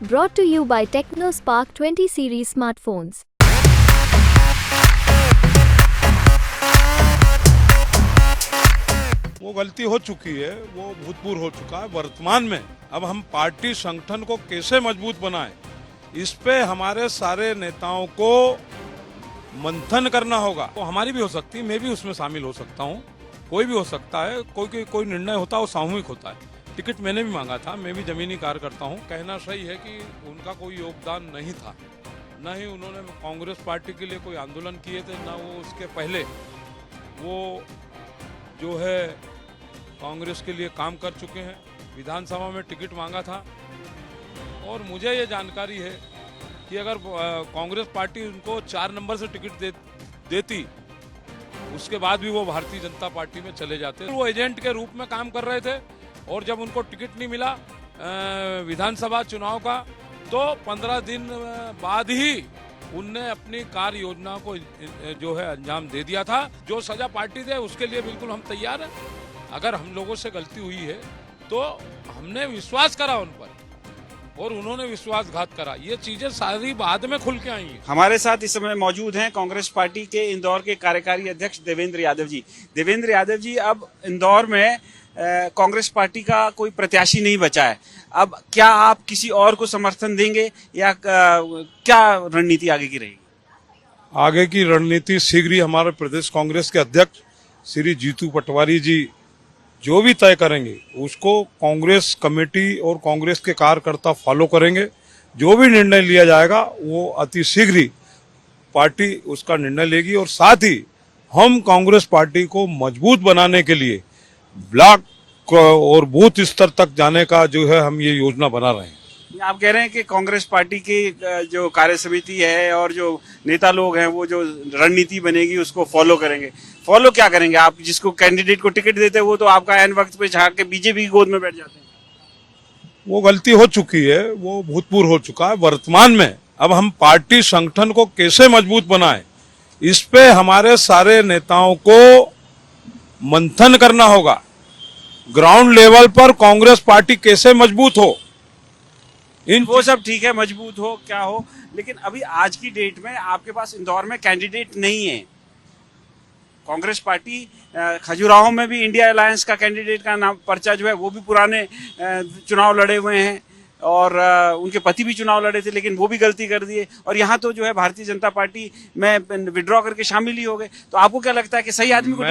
Brought to you by TechnoSpark 20 series smartphones. वो गलती हो चुकी है, वो भूतपूर्व हो चुका है। वर्तमान में अब हम पार्टी संगठन को कैसे मजबूत बनाएं, इस पे हमारे सारे नेताओं को मंथन करना होगा। वो हमारी भी हो सकती है, मैं भी उसमें शामिल हो सकता हूँ, कोई भी हो सकता है। कोई निर्णय होता है वो सामूहिक होता है। टिकट मैंने भी मांगा था, मैं भी जमीनी कार्यकर्ता हूँ। कहना सही है कि उनका कोई योगदान नहीं था, न ही उन्होंने कांग्रेस पार्टी के लिए कोई आंदोलन किए थे, न वो उसके पहले वो जो है कांग्रेस के लिए काम कर चुके हैं। विधानसभा में टिकट मांगा था और मुझे ये जानकारी है कि अगर कांग्रेस पार्टी उनको 4 नंबर से टिकट देती, उसके बाद भी वो भारतीय जनता पार्टी में चले जाते। वो एजेंट के रूप में काम कर रहे थे और जब उनको टिकट नहीं मिला विधानसभा चुनाव का, तो 15 दिन बाद ही उनने अपनी कार्य योजना को जो है अंजाम दे दिया था। जो सजा पार्टी दे उसके लिए बिल्कुल हम तैयार हैं। अगर हम लोगों से गलती हुई है तो हमने विश्वास करा उन पर और उन्होंने विश्वासघात करा। ये चीजें सारी बाद में खुल के आई हैं। हमारे साथ इस समय मौजूद हैं कांग्रेस पार्टी के इंदौर के कार्यकारी अध्यक्ष देवेंद्र यादव जी। देवेंद्र यादव जी, अब इंदौर में कांग्रेस पार्टी का कोई प्रत्याशी नहीं बचा है। अब क्या आप किसी और को समर्थन देंगे या क्या रणनीति आगे की रहेगी? आगे की रणनीति शीघ्र ही हमारे प्रदेश कांग्रेस के अध्यक्ष श्री जीतू पटवारी जी जो भी तय करेंगे उसको कांग्रेस कमेटी और कांग्रेस के कार्यकर्ता फॉलो करेंगे। जो भी निर्णय लिया जाएगा वो अति शीघ्र ही पार्टी उसका निर्णय लेगी और साथ ही हम कांग्रेस पार्टी को मजबूत बनाने के लिए ब्लॉक और बूथ स्तर तक जाने का जो है हम ये योजना बना रहे हैं। आप कह रहे हैं कि कांग्रेस पार्टी की जो कार्य समिति है और जो नेता लोग हैं वो जो रणनीति बनेगी उसको फॉलो करेंगे। फॉलो क्या करेंगे? आप जिसको कैंडिडेट को टिकट देते हैं वो तो आपका ऐन वक्त पे झाड़ के बीजेपी की गोद में बैठ जाते हैं। वो गलती हो चुकी है, वो भूतपूर्व हो चुका है। वर्तमान में अब हम पार्टी संगठन को कैसे मजबूत बनाएं, इस पे हमारे सारे नेताओं को मंथन करना होगा। ग्राउंड लेवल पर कांग्रेस पार्टी कैसे मजबूत हो, वो सब ठीक है, मजबूत हो क्या हो, लेकिन अभी आज की डेट में आपके पास इंदौर में कैंडिडेट नहीं है। कांग्रेस पार्टी खजुराहो में भी इंडिया अलायंस का कैंडिडेट का नाम पर्चा जो है वो भी पुराने चुनाव लड़े हुए हैं और उनके पति भी चुनाव लड़े थे, लेकिन वो भी गलती कर दिए और यहाँ तो जो है भारतीय जनता पार्टी में विड्रॉ करके शामिल ही हो गए। तो आपको क्या लगता है कि सही आदमी को?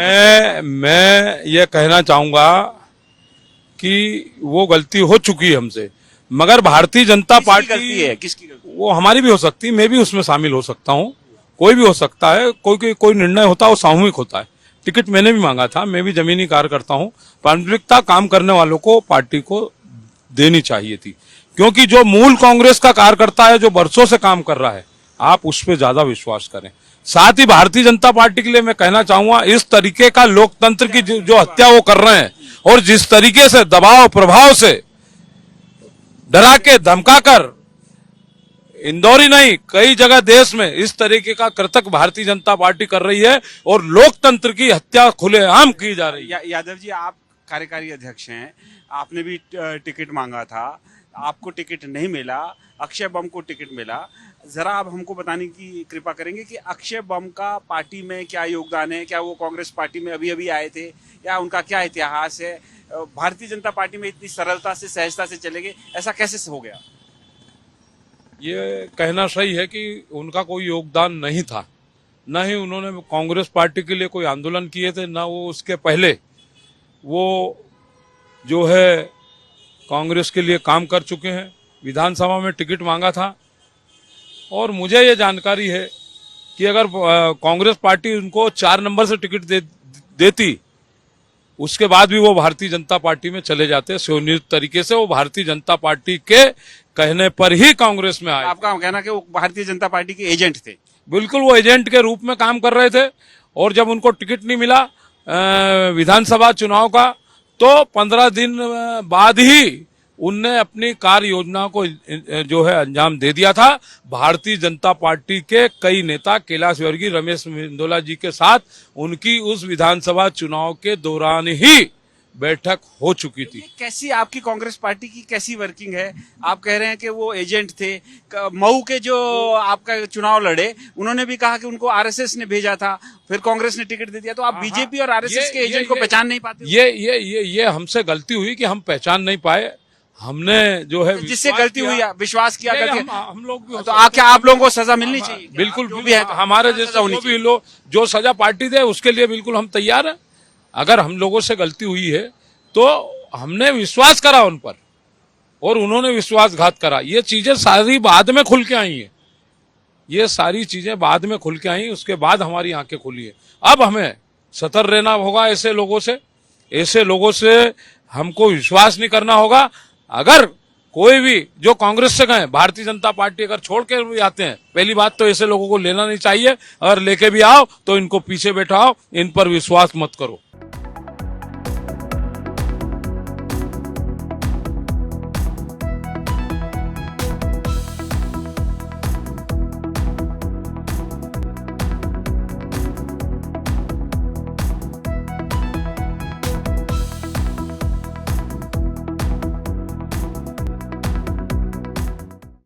मैं ये कहना चाहूंगा कि वो गलती हो चुकी है हमसे, मगर भारतीय जनता पार्टी है किसकी गलती? वो हमारी भी हो सकती है, मैं भी उसमें शामिल हो सकता हूँ, कोई भी हो सकता है। कोई निर्णय होता है वो सामूहिक होता है। टिकट मैंने भी मांगा था, मैं भी जमीनी कार्यकर्ता हूँ। प्राथमिकता काम करने वालों को पार्टी को देनी चाहिए थी, क्योंकि जो मूल कांग्रेस का कार्यकर्ता है जो बरसों से काम कर रहा है, आप उस पर ज्यादा विश्वास करें। साथ ही भारतीय जनता पार्टी के लिए मैं कहना चाहूंगा, इस तरीके का लोकतंत्र की जो हत्या वो कर रहे हैं और जिस तरीके से दबाव प्रभाव से डरा के धमका कर, इंदौर ही नहीं कई जगह देश में इस तरीके का कृतक भारतीय जनता पार्टी कर रही है और लोकतंत्र की हत्या खुलेआम की जा रही है। यादव जी, आप कार्यकारी अध्यक्ष हैं, आपने भी टिकट मांगा था, आपको टिकट नहीं मिला, अक्षय बम को टिकट मिला। जरा आप हमको बताने की कृपा करेंगे कि अक्षय बम का पार्टी में क्या योगदान है? क्या वो कांग्रेस पार्टी में अभी अभी आए थे या उनका क्या इतिहास है? भारतीय जनता पार्टी में इतनी सरलता से सहजता से चले गए, ऐसा कैसे हो गया? ये कहना सही है कि उनका कोई योगदान नहीं था, न ही उन्होंने कांग्रेस पार्टी के लिए कोई आंदोलन किए थे, न वो उसके पहले वो जो है कांग्रेस के लिए काम कर चुके हैं। विधानसभा में टिकट मांगा था और मुझे ये जानकारी है कि अगर कांग्रेस पार्टी उनको 4 नंबर से टिकट देती, उसके बाद भी वो भारतीय जनता पार्टी में चले जाते। सुनिश्चित तरीके से वो भारतीय जनता पार्टी के कहने पर ही कांग्रेस में आए। आपका कहना कि वो भारतीय जनता पार्टी के एजेंट थे? बिल्कुल, वो एजेंट के रूप में काम कर रहे थे और जब उनको टिकट नहीं मिला विधानसभा चुनाव का, तो 15 दिन बाद ही उनने अपनी कार्य योजना को जो है अंजाम दे दिया था। भारतीय जनता पार्टी के कई नेता कैलाश विजयवर्गीय, रमेश मेंदोला जी के साथ उनकी उस विधानसभा चुनाव के दौरान ही बैठक हो चुकी थी। ये कैसी आपकी कांग्रेस पार्टी की कैसी वर्किंग है? आप कह रहे हैं कि वो एजेंट थे, मऊ के जो आपका चुनाव लड़े उन्होंने भी कहा कि उनको आरएसएस ने भेजा था, फिर कांग्रेस ने टिकट दे दिया, तो आप बीजेपी और आरएसएस के एजेंट को पहचान नहीं पाते? ये हमसे गलती हुई कि हम पहचान नहीं पाए। हमने जो है जिससे गलती हुई, विश्वास किया गलती, हम लोग भी तो क्या आप लोगों को सजा मिलनी चाहिए? बिल्कुल जो भी है, हमारे जैसे होनी जो भी लोग जो सजा पार्टी दे उसके लिए बिल्कुल हम तैयार हैं। अगर हम लोगों से गलती हुई है तो हमने विश्वास करा उन पर और उन्होंने विश्वासघात करा। ये चीजें सारी बाद में खुल के आई हैं, ये सारी चीजें बाद में खुल के आई, उसके बाद हमारी आंखें खुली है। अब हमें सतर्क रहना होगा, ऐसे लोगों से हमको विश्वास नहीं करना होगा। अगर कोई भी जो कांग्रेस से गए, भारतीय जनता पार्टी अगर छोड़ के भी आते हैं, पहली बात तो ऐसे लोगों को लेना नहीं चाहिए। अगर लेके भी आओ तो इनको पीछे बैठाओ, इन पर विश्वास मत करो।